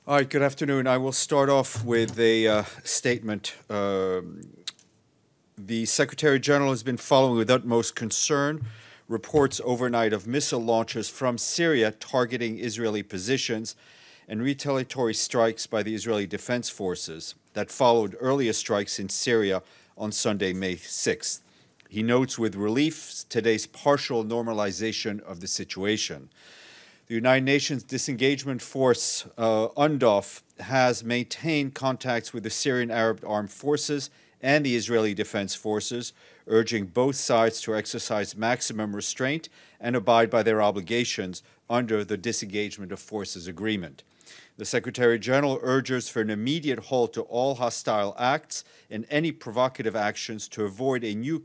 All right, good afternoon. I will start off with a statement. The Secretary General has been following with utmost concern reports overnight of missile launches from Syria targeting Israeli positions and retaliatory strikes by the Israeli Defense Forces that followed earlier strikes in Syria on Sunday, May 6th. He notes with relief today's partial normalization of the situation. The United Nations Disengagement Force, UNDOF, has maintained contacts with the Syrian Arab Armed Forces and the Israeli Defense Forces, urging both sides to exercise maximum restraint and abide by their obligations under the Disengagement of Forces Agreement. The Secretary General urges for an immediate halt to all hostile acts and any provocative actions to avoid a new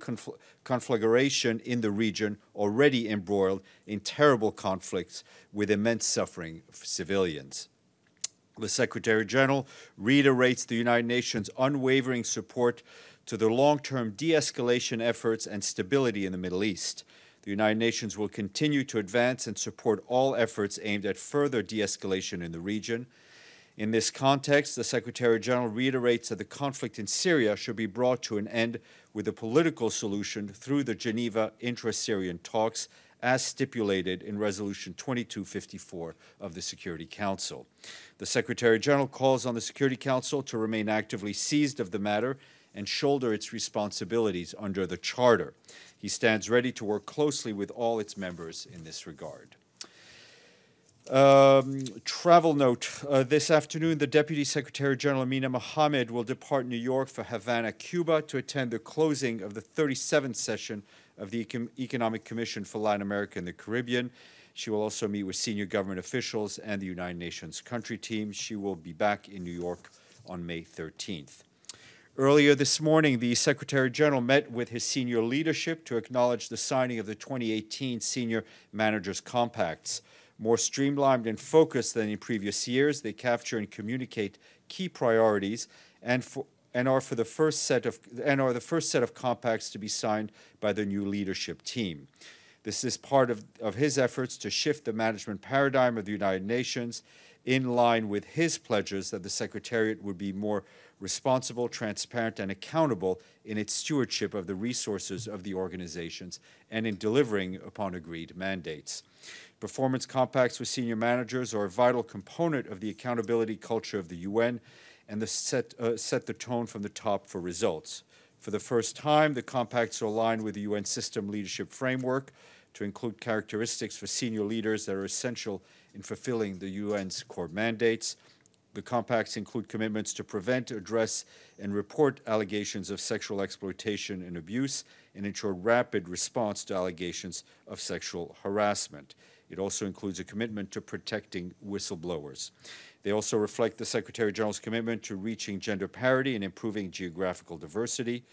conflagration in the region already embroiled in terrible conflicts with immense suffering for civilians. The Secretary General reiterates the United Nations' unwavering support to the long-term de-escalation efforts and stability in the Middle East. The United Nations will continue to advance and support all efforts aimed at further de-escalation in the region. In this context, the Secretary General reiterates that the conflict in Syria should be brought to an end with a political solution through the Geneva intra-Syrian talks as stipulated in Resolution 2254 of the Security Council. The Secretary General calls on the Security Council to remain actively seized of the matter and shoulder its responsibilities under the Charter. He stands ready to work closely with all its members in this regard. Travel note. This afternoon, the Deputy Secretary General Amina Mohammed will depart New York for Havana, Cuba, to attend the closing of the 37th session of the Economic Commission for Latin America and the Caribbean. She will also meet with senior government officials and the United Nations country team. She will be back in New York on May 13th. Earlier this morning, the Secretary General met with his senior leadership to acknowledge the signing of the 2018 Senior Managers Compacts. More streamlined and focused than in previous years, they capture and communicate key priorities and are the first set of compacts to be signed by the new leadership team. This is part of his efforts to shift the management paradigm of the United Nations in line with his pledges that the Secretariat would be more responsible, transparent, and accountable in its stewardship of the resources of the organizations and in delivering upon agreed mandates. Performance compacts with senior managers are a vital component of the accountability culture of the UN and set the tone from the top for results. For the first time, the compacts are aligned with the UN system leadership framework to include characteristics for senior leaders that are essential in fulfilling the UN's core mandates. The compacts include commitments to prevent, address, and report allegations of sexual exploitation and abuse and ensure rapid response to allegations of sexual harassment. It also includes a commitment to protecting whistleblowers. They also reflect the Secretary General's commitment to reaching gender parity and improving geographical diversity.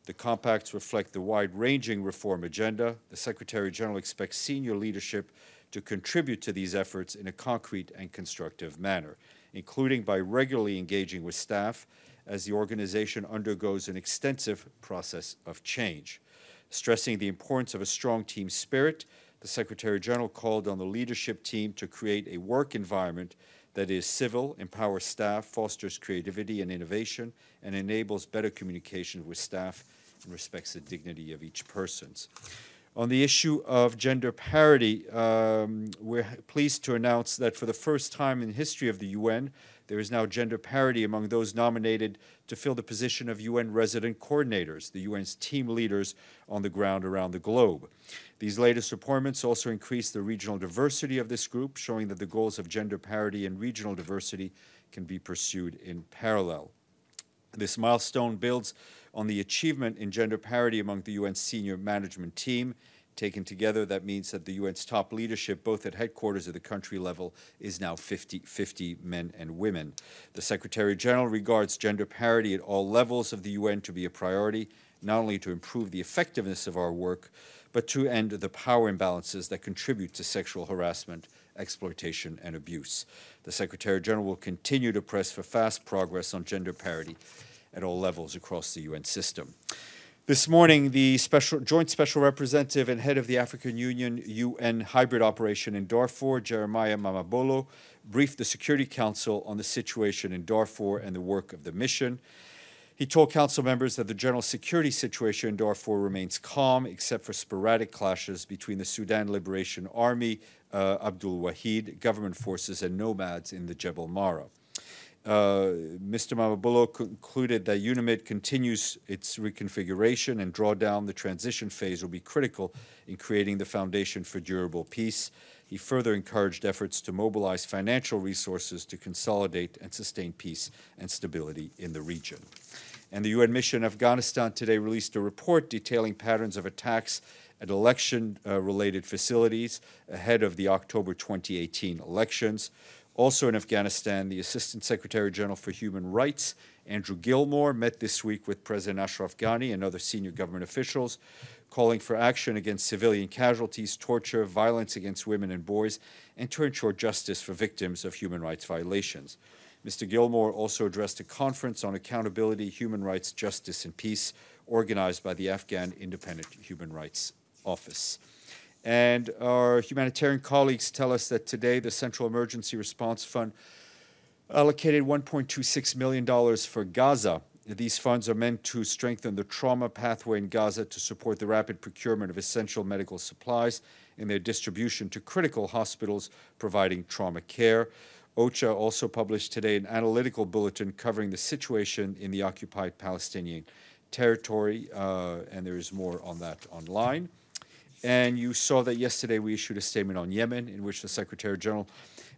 The compacts reflect the wide-ranging reform agenda. The Secretary General expects senior leadership to contribute to these efforts in a concrete and constructive manner, including by regularly engaging with staff as the organization undergoes an extensive process of change. Stressing the importance of a strong team spirit, the Secretary General called on the leadership team to create a work environment that is civil, empowers staff, fosters creativity and innovation, and enables better communication with staff and respects the dignity of each person. On the issue of gender parity, we're pleased to announce that for the first time in the history of the UN, there is now gender parity among those nominated to fill the position of UN resident coordinators, the UN's team leaders on the ground around the globe. These latest appointments also increase the regional diversity of this group, showing that the goals of gender parity and regional diversity can be pursued in parallel. This milestone builds on the achievement in gender parity among the UN's senior management team. Taken together, that means that the UN's top leadership, both at headquarters at the country level, is now 50-50 men and women. The Secretary General regards gender parity at all levels of the UN to be a priority, not only to improve the effectiveness of our work, but to end the power imbalances that contribute to sexual harassment, exploitation, and abuse. The Secretary General will continue to press for fast progress on gender parity at all levels across the UN system. This morning, the Joint Special Representative and head of the African Union-U.N. hybrid operation in Darfur, Jeremiah Mamabolo, briefed the Security Council on the situation in Darfur and the work of the mission. He told council members that the general security situation in Darfur remains calm, except for sporadic clashes between the Sudan Liberation Army, Abdul Wahid, government forces, and nomads in the Jebel Mara. Mr. Mamabolo concluded that UNAMID continues its reconfiguration and drawdown. The transition phase will be critical in creating the foundation for durable peace. He further encouraged efforts to mobilize financial resources to consolidate and sustain peace and stability in the region. And the UN mission in Afghanistan today released a report detailing patterns of attacks at election-related facilities ahead of the October 2018 elections. Also in Afghanistan, the Assistant Secretary General for Human Rights, Andrew Gilmore, met this week with President Ashraf Ghani and other senior government officials, calling for action against civilian casualties, torture, violence against women and boys, and to ensure justice for victims of human rights violations. Mr. Gilmore also addressed a conference on accountability, human rights, justice, and peace, organized by the Afghan Independent Human Rights Office. And our humanitarian colleagues tell us that today the Central Emergency Response Fund allocated $1.26 million for Gaza. These funds are meant to strengthen the trauma pathway in Gaza to support the rapid procurement of essential medical supplies and their distribution to critical hospitals providing trauma care. OCHA also published today an analytical bulletin covering the situation in the occupied Palestinian territory, and there is more on that online. And you saw that yesterday we issued a statement on Yemen in which the Secretary General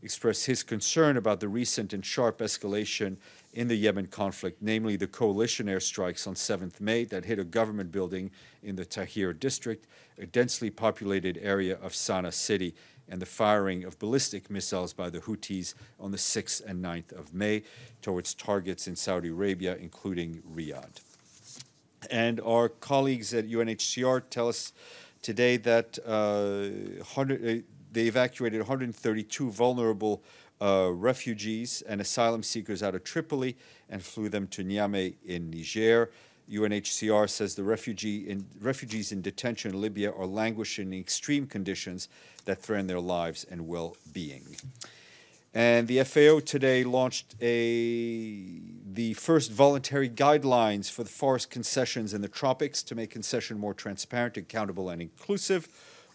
expressed his concern about the recent and sharp escalation in the Yemen conflict, namely the coalition airstrikes on 7th May that hit a government building in the Tahrir district, a densely populated area of Sana'a city, and the firing of ballistic missiles by the Houthis on the 6th and 9th of May towards targets in Saudi Arabia, including Riyadh. And our colleagues at UNHCR tell us today that they evacuated 132 vulnerable refugees and asylum seekers out of Tripoli and flew them to Niamey in Niger. UNHCR says the refugees in detention in Libya are languishing in extreme conditions that threaten their lives and well-being. And the FAO today launched the first voluntary guidelines for the forest concessions in the tropics to make concession more transparent, accountable, and inclusive,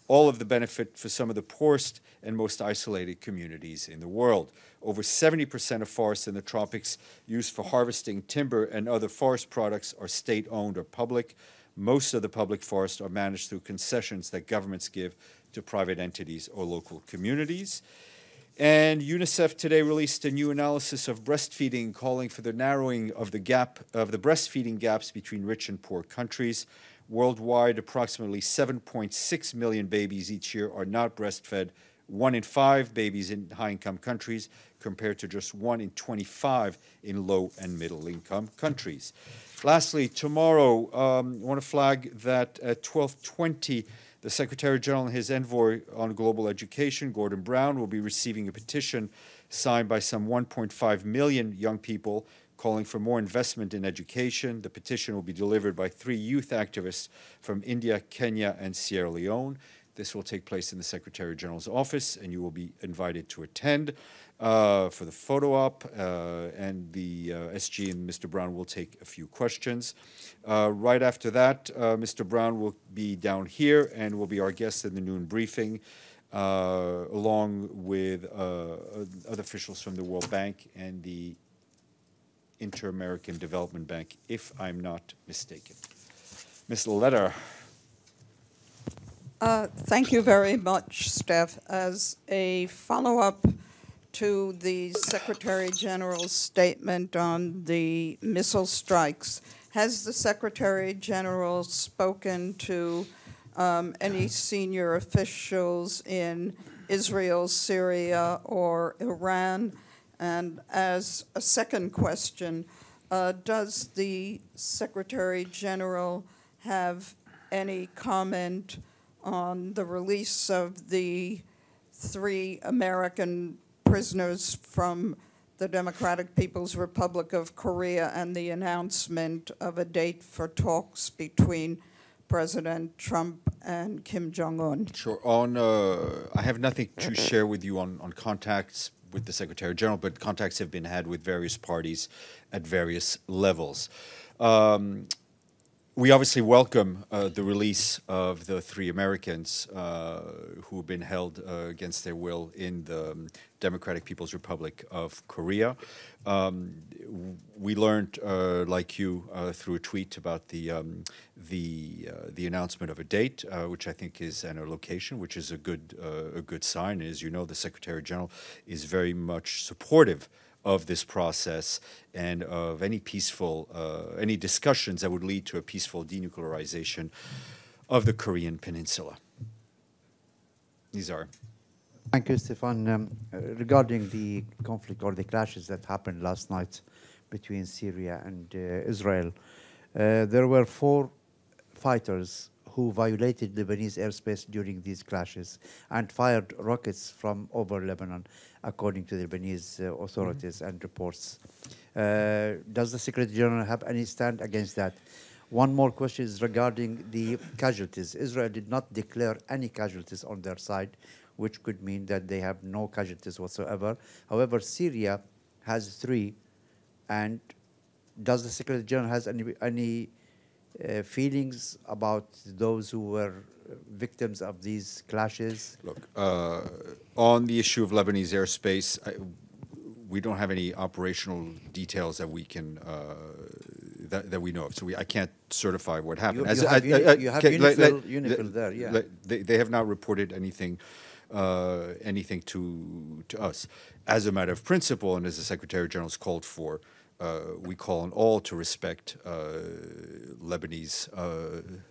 all of the benefit for some of the poorest and most isolated communities in the world. Over 70% of forests in the tropics used for harvesting timber and other forest products are state-owned or public. Most of the public forests are managed through concessions that governments give to private entities or local communities. And UNICEF today released a new analysis of breastfeeding, calling for the narrowing of the breastfeeding gaps between rich and poor countries. Worldwide, approximately 7.6 million babies each year are not breastfed, 1 in 5 babies in high-income countries, compared to just 1 in 25 in low- and middle-income countries. Lastly, tomorrow, I want to flag that at 12:20, the Secretary General and his envoy on global education, Gordon Brown, will be receiving a petition signed by some 1.5 million young people calling for more investment in education. The petition will be delivered by 3 youth activists from India, Kenya, and Sierra Leone. This will take place in the Secretary General's office, and you will be invited to attend for the photo op, and the SG and Mr. Brown will take a few questions. Right after that, Mr. Brown will be down here and will be our guest in the noon briefing, along with other officials from the World Bank and the Inter-American Development Bank, if I'm not mistaken. Ms. Letter. Thank you very much, Steph. As a follow-up to the Secretary General's statement on the missile strikes, has the Secretary General spoken to any senior officials in Israel, Syria, or Iran? And as a second question, does the Secretary General have any comment on the release of the 3 American prisoners from the Democratic People's Republic of Korea and the announcement of a date for talks between President Trump and Kim Jong-un? Sure. I have nothing to share with you on contacts with the Secretary General, but contacts have been had with various parties at various levels. We obviously welcome the release of the 3 Americans who have been held against their will in the Democratic People's Republic of Korea. We learned, like you, through a tweet about the announcement of a date, which I think is, and a location, which is a good sign. As you know, the Secretary General is very much supportive of this process and of any peaceful, any discussions that would lead to a peaceful denuclearization of the Korean Peninsula. These are. Thank you, Stéphane. Regarding the conflict or the clashes that happened last night between Syria and Israel, there were 4 fighters who violated Lebanese airspace during these clashes and fired rockets from over Lebanon, according to the Lebanese authorities and reports. Does the Secretary General have any stand against that? One more question is regarding the casualties. Israel did not declare any casualties on their side, which could mean that they have no casualties whatsoever. However, Syria has 3, and does the Secretary General has any feelings about those who were victims of these clashes? Look, on the issue of Lebanese airspace, we don't have any operational details that we can that we know of. So I can't certify what happened. You have UNIFIL there, yeah. They have not reported anything anything to us. As a matter of principle, and as the Secretary General has called for, we call on all to respect Lebanese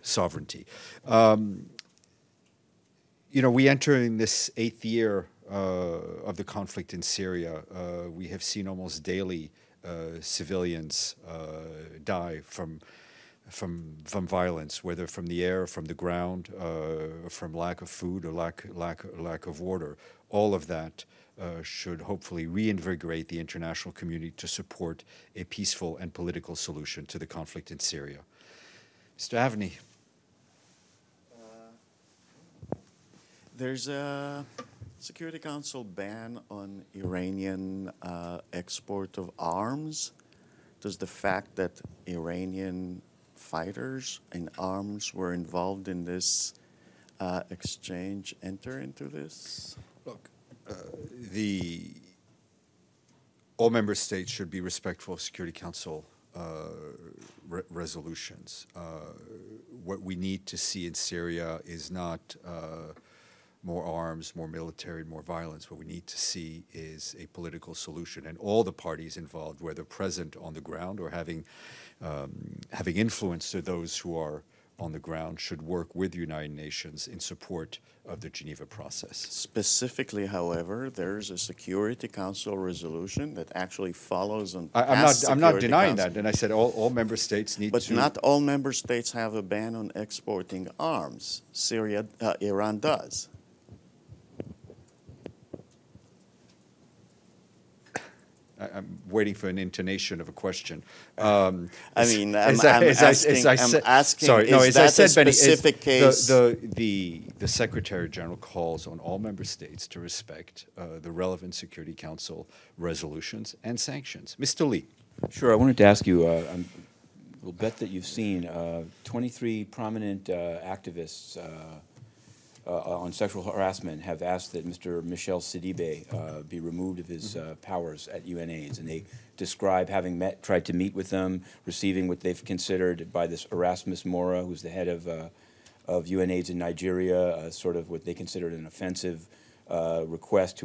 sovereignty. You know, we enter in this 8th year of the conflict in Syria. We have seen almost daily civilians die from violence, whether from the air, from the ground, from lack of food or lack of water. All of that should hopefully reinvigorate the international community to support a peaceful and political solution to the conflict in Syria. Mr. Avni. There's a Security Council ban on Iranian export of arms. Does the fact that Iranian fighters and arms were involved in this exchange enter into this? Look, all member states should be respectful of Security Council resolutions. What we need to see in Syria is not more arms, more military, more violence. What we need to see is a political solution, and all the parties involved, whether present on the ground or having influence to those who are on the ground, should work with the United Nations in support of the Geneva process. Specifically, however, there's a Security Council resolution that actually follows on I'm not denying that, and I said all member states need to... But not all member states have a ban on exporting arms. Iran does. I'm waiting for an intonation of a question. I mean, I'm asking, sorry, no, is that a specific case? The Secretary General calls on all member states to respect the relevant Security Council resolutions and sanctions. Mr. Lee. Sure, I wanted to ask you, we'll bet that you've seen 23 prominent activists on sexual harassment have asked that Mr. Michel Sidibé be removed of his powers at UNAIDS, and they describe having tried to meet with them, receiving what they've considered by this Erasmus Mora, who's the head of UNAIDS in Nigeria, sort of what they considered an offensive request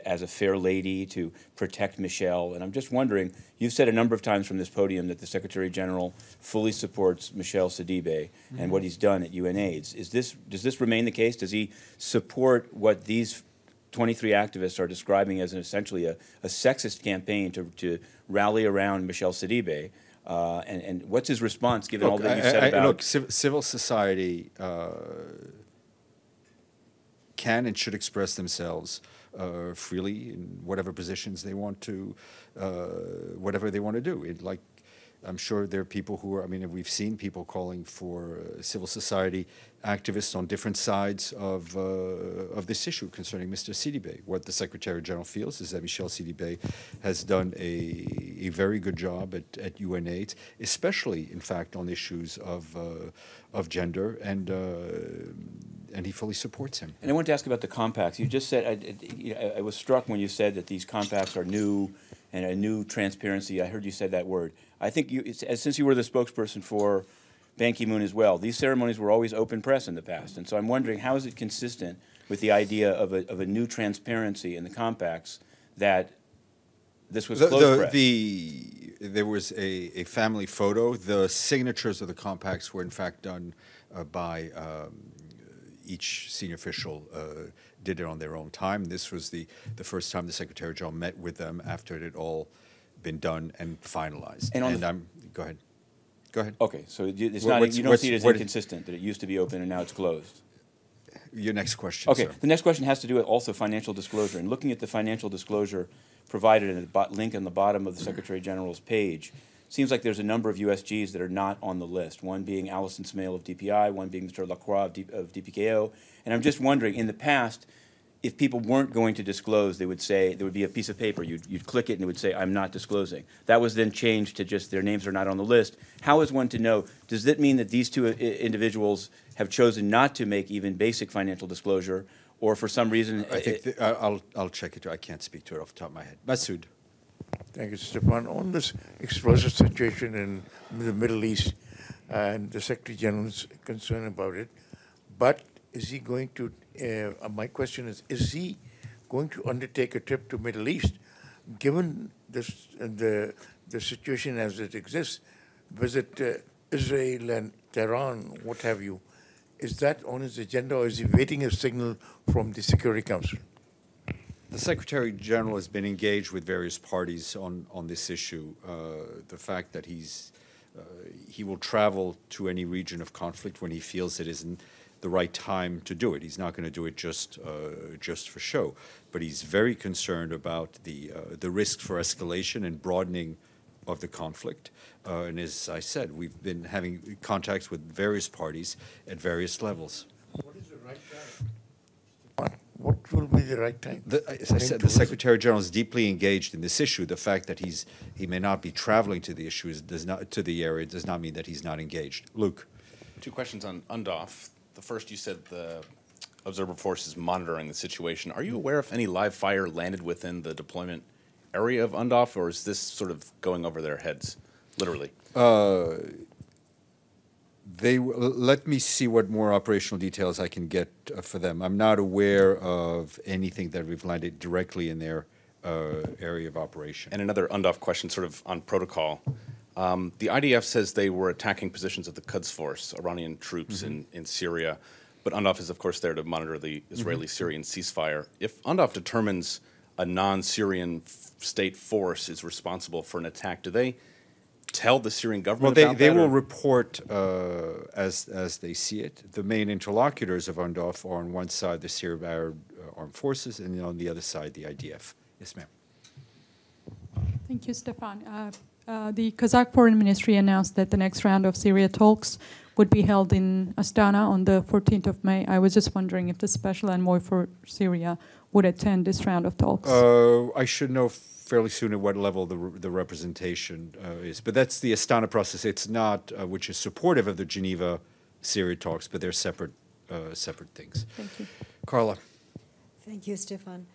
as a fair lady to protect Michel. And I'm just wondering, you've said a number of times from this podium that the Secretary General fully supports Michel Sidibé and what he's done at UNAIDS. Does this remain the case? Does he support what these 23 activists are describing as essentially a sexist campaign to rally around Michel Sidibé? And what's his response, given all that you said about... Look, civil society can and should express themselves freely in whatever positions they want to, whatever they want to do. I'm sure there are people who are, I mean, we've seen people calling for civil society activists on different sides of this issue concerning Mr. Sidibé. What the Secretary General feels is that Michel Sidibé has done a very good job at UNAIDS, especially, in fact, on issues of gender, and he fully supports him. And I want to ask about the compacts. You just said, I was struck when you said that these compacts are new and a new transparency. I heard you said that word. I think since you were the spokesperson for Ban Ki-moon as well, these ceremonies were always open press in the past. And so I'm wondering, how is it consistent with the idea of a new transparency in the compacts that this was closed press? There was a family photo. The signatures of the compacts were in fact done by each senior official did it on their own time. This was the first time the Secretary General met with them after it had all been done and finalized. Go ahead. Go ahead. Okay, so it's not, you don't see it as inconsistent, that it used to be open and now it's closed? Your next question, Okay, sir. the next question has to do with also financial disclosure. And looking at the financial disclosure provided in the link on the bottom of the Secretary General's page, seems like there's a number of USGs that are not on the list, one being Alison Smale of DPI, one being Mr. Lacroix of DPKO. And I'm just wondering, in the past, if people weren't going to disclose, they would say, there would be a piece of paper, you'd click it and it would say, I'm not disclosing. That was then changed to just their names are not on the list. How is one to know? Does that mean that these two individuals have chosen not to make even basic financial disclosure, or for some reason? I think I'll check it. I can't speak to it off the top of my head. Masood. Thank you, Stéphane. On this explosive situation in the Middle East, and the Secretary General is concerned about it, but is he going to, my question is he going to undertake a trip to Middle East, given this, the situation as it exists, visit Israel and Tehran, what have you? Is that on his agenda, or is he waiting a signal from the Security Council? The Secretary General has been engaged with various parties on this issue. The fact that he will travel to any region of conflict when he feels it isn't the right time to do it. He's not going to do it just for show, but he's very concerned about the risk for escalation and broadening of the conflict. And as I said, we've been having contacts with various parties at various levels. What is the right time? What will be the right time? As I said, the Secretary General is deeply engaged in this issue. The fact that he may not be traveling to the issue to the area does not mean that he's not engaged. Luke. 2 questions on UNDOF. The first, you said the observer force is monitoring the situation. Are you aware if any live fire landed within the deployment area of UNDOF, or is this sort of going over their heads, literally? Let me see what more operational details I can get for them. I'm not aware of anything that we've landed directly in their area of operation. And another UNDOF question sort of on protocol. The IDF says they were attacking positions of the Quds Force, Iranian troops in Syria, but UNDOF is, of course, there to monitor the Israeli-Syrian ceasefire. If UNDOF determines a non-Syrian state force is responsible for an attack, do they tell the Syrian government about that? They will report as they see it. The main interlocutors of UNDOF are on one side the Syrian Arab Armed Forces and on the other side the IDF. Yes, ma'am. Thank you, Stéphane. The Kazakh Foreign Ministry announced that the next round of Syria talks would be held in Astana on the 14th of May. I was just wondering if the Special Envoy for Syria would attend this round of talks. I should know fairly soon at what level the representation is. But that's the Astana process. It's not, which is supportive of the Geneva-Syria talks, but they're separate things. Thank you. Carla. Thank you, Stéphane.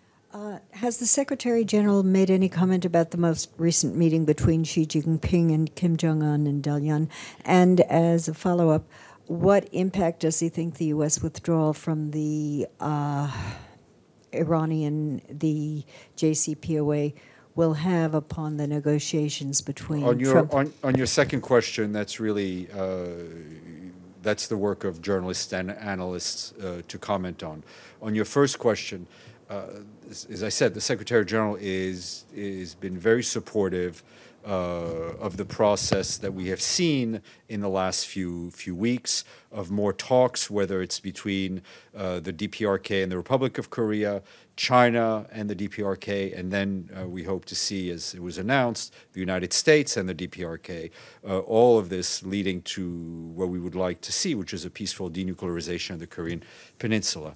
Has the Secretary General made any comment about the most recent meeting between Xi Jinping and Kim Jong-un in Dalian? And as a follow-up, what impact does he think the U.S. withdrawal from the Iranian, the JCPOA, will have upon the negotiations between Trump? On your second question, that's really that's the work of journalists and analysts to comment on. On your first question, as I said, the Secretary General is been very supportive of the process that we have seen in the last few weeks, of more talks, whether it's between the DPRK and the Republic of Korea, China and the DPRK, and then we hope to see, as it was announced, the United States and the DPRK, all of this leading to what we would like to see, which is a peaceful denuclearization of the Korean Peninsula.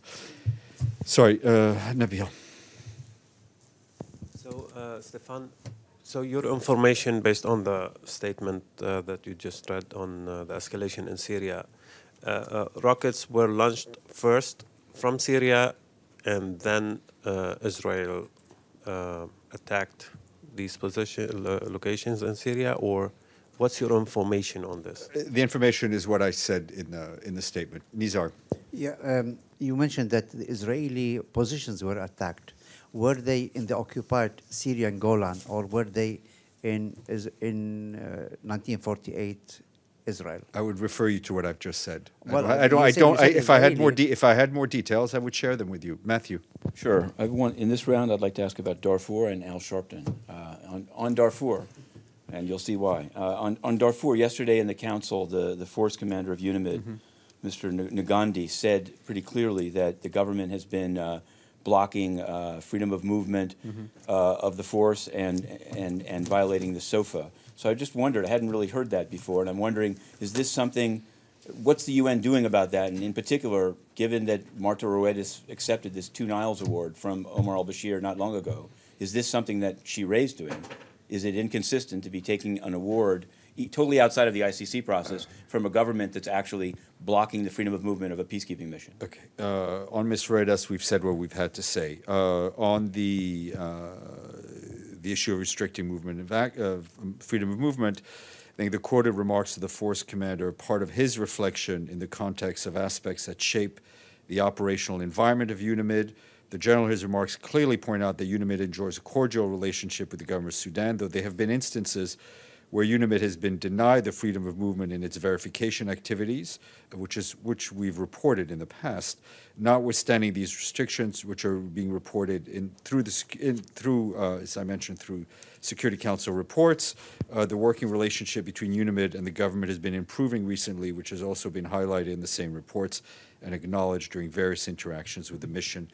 Sorry, Nabil. So, Stéphane, so your information based on the statement that you just read on the escalation in Syria, rockets were launched first from Syria and then Israel attacked these locations in Syria, or what's your information on this? The information is what I said in the statement. Nizar. Yeah, you mentioned that the Israeli positions were attacked. Were they in the occupied Syrian Golan, or were they in 1948 Israel? I would refer you to what I've just said. Well, If I had more details, I would share them with you. Matthew. Sure. In this round, I'd like to ask about Darfur and Al Sharpton. On Darfur, and you'll see why. On Darfur, yesterday in the council, the force commander of UNIMID, Mr. Ngandi, said pretty clearly that the government has been blocking freedom of movement of the force and violating the SOFA. So I just wondered, I hadn't really heard that before, and I'm wondering, is this something, what's the UN doing about that? And in particular, given that Marta Roedes accepted this 2 Niles Award from Omar al-Bashir not long ago, is this something that she raised to him? Is it inconsistent to be taking an award totally outside of the ICC process from a government that's actually blocking the freedom of movement of a peacekeeping mission? Okay. On Ms. Roedes, we've said what we've had to say. On the issue of restricting movement of freedom of movement, I think the quoted remarks of the force commander are part of his reflection in the context of aspects that shape the operational environment of UNIMID. The general in his remarks clearly point out that UNIMID enjoys a cordial relationship with the government of Sudan, though there have been instances where UNIMID has been denied the freedom of movement in its verification activities, which we've reported in the past. Notwithstanding these restrictions, which are being reported as I mentioned, through Security Council reports, the working relationship between UNIMID and the government has been improving recently, which has also been highlighted in the same reports and acknowledged during various interactions with the mission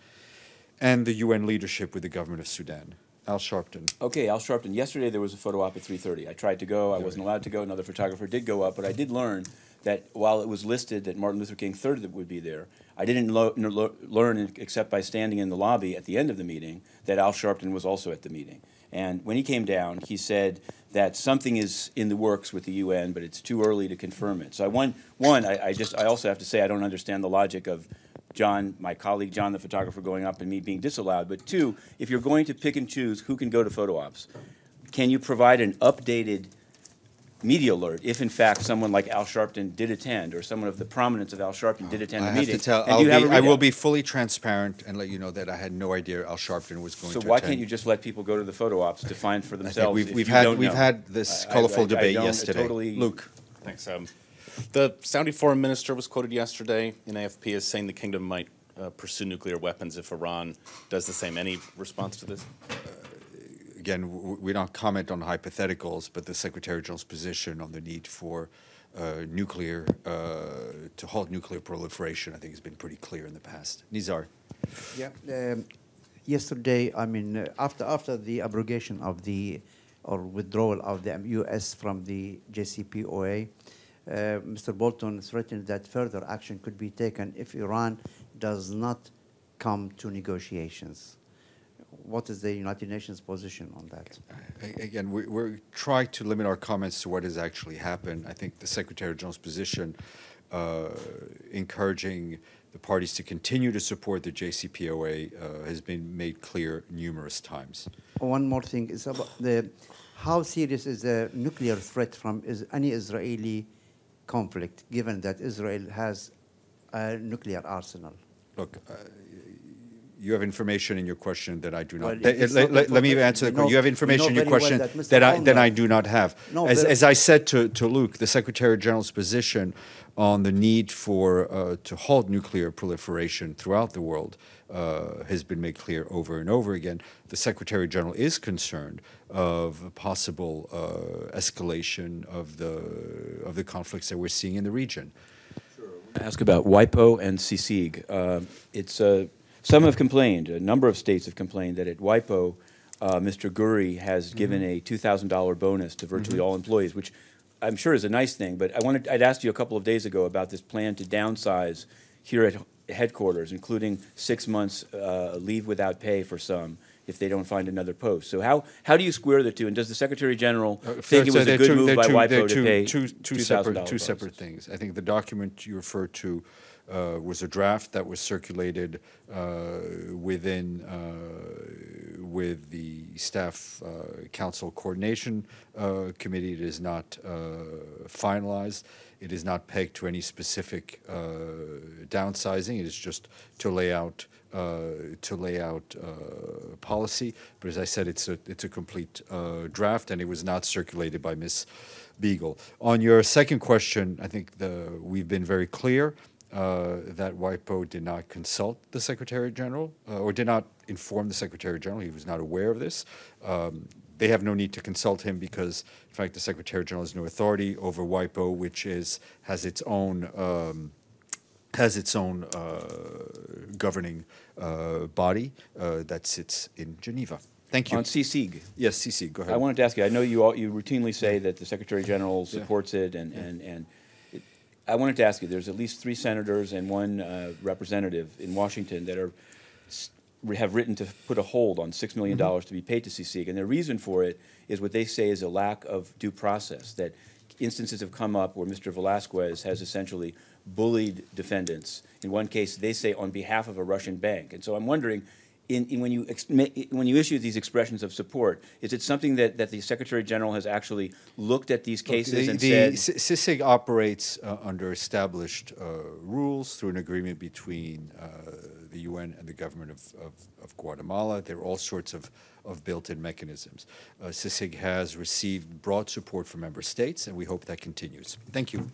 and the UN leadership with the government of Sudan. Al Sharpton. Okay, Al Sharpton. Yesterday there was a photo op at 3:30. I tried to go. I wasn't allowed to go. Another photographer did go up, but I did learn that while it was listed that Martin Luther King III would be there, I didn't learn, except by standing in the lobby at the end of the meeting, that Al Sharpton was also at the meeting. And when he came down, he said that something is in the works with the UN, but it's too early to confirm it. So I also have to say I don't understand the logic of John, my colleague John, the photographer, going up and me being disallowed. But 2, if you're going to pick and choose who can go to photo ops, can you provide an updated media alert if, in fact, someone like Al Sharpton did attend, or someone of the prominence of Al Sharpton did attend the meeting? I will be fully transparent and let you know that I had no idea Al Sharpton was going to attend. So why can't you just let people go to the photo ops to find for themselves? We've had this colorful debate yesterday. Luke. Thanks. The Saudi foreign minister was quoted yesterday in AFP as saying the kingdom might pursue nuclear weapons if Iran does the same. Any response to this? Again, we don't comment on hypotheticals, but the Secretary General's position on the need for to halt nuclear proliferation, I think, has been pretty clear in the past. Nizar. Yeah. Yesterday, I mean, after the abrogation of or withdrawal of the U.S. from the JCPOA, Mr. Bolton threatened that further action could be taken if Iran does not come to negotiations. What is the United Nations position on that? Again, we're trying to limit our comments to what has actually happened. I think the Secretary General's position, encouraging the parties to continue to support the JCPOA, has been made clear numerous times. One more thing is about how serious is the nuclear threat from any Israeli conflict, given that Israel has a nuclear arsenal? Look, you have information in your question that I do not. Well, it's not Let me answer the question. You have information in your question that I do not have. No, as I said to Luke, the Secretary General's position on the need for to halt nuclear proliferation throughout the world has been made clear over and over again. The Secretary General is concerned of a possible escalation of the conflicts that we're seeing in the region. Ask about WIPO and CICIG. Some have complained, a number of states have complained that at WIPO, Mr. Guri has given a $2,000 bonus to virtually all employees, which I'm sure is a nice thing, but I'd asked you a couple of days ago about this plan to downsize here at headquarters, including 6 months leave without pay for some if they don't find another post. So how do you square the two? And does the Secretary General think it was a good move by WIPO to pay $2,000? Two separate things. I think the document you referred to was a draft that was circulated with the Staff Council Coordination Committee. It is not finalized. It is not pegged to any specific downsizing. It is just to lay out policy. But as I said, it's a complete draft, and it was not circulated by Ms. Beagle. On your second question, I think we've been very clear that WIPO did not consult the Secretary General or did not inform the Secretary General. He was not aware of this. They have no need to consult him because, in fact, the Secretary General has no authority over WIPO, which has its own governing body that sits in Geneva. Thank you. On CICIG. Yes, CICIG. Go ahead. I wanted to ask you. I know you routinely say that the Secretary General supports it, and I wanted to ask you. There's at least 3 senators and 1 representative in Washington that have written to put a hold on $6 million to be paid to CICIG, and their reason for it is what they say is a lack of due process, that instances have come up where Mr. Velasquez has essentially bullied defendants. In one case, they say on behalf of a Russian bank. And so I'm wondering, when you issue these expressions of support, is it something that the Secretary General has actually looked at these cases and said? CICIG operates under established rules through an agreement between the UN and the government of Guatemala. There are all sorts of built-in mechanisms. CICIG has received broad support from member states, and we hope that continues. Thank you.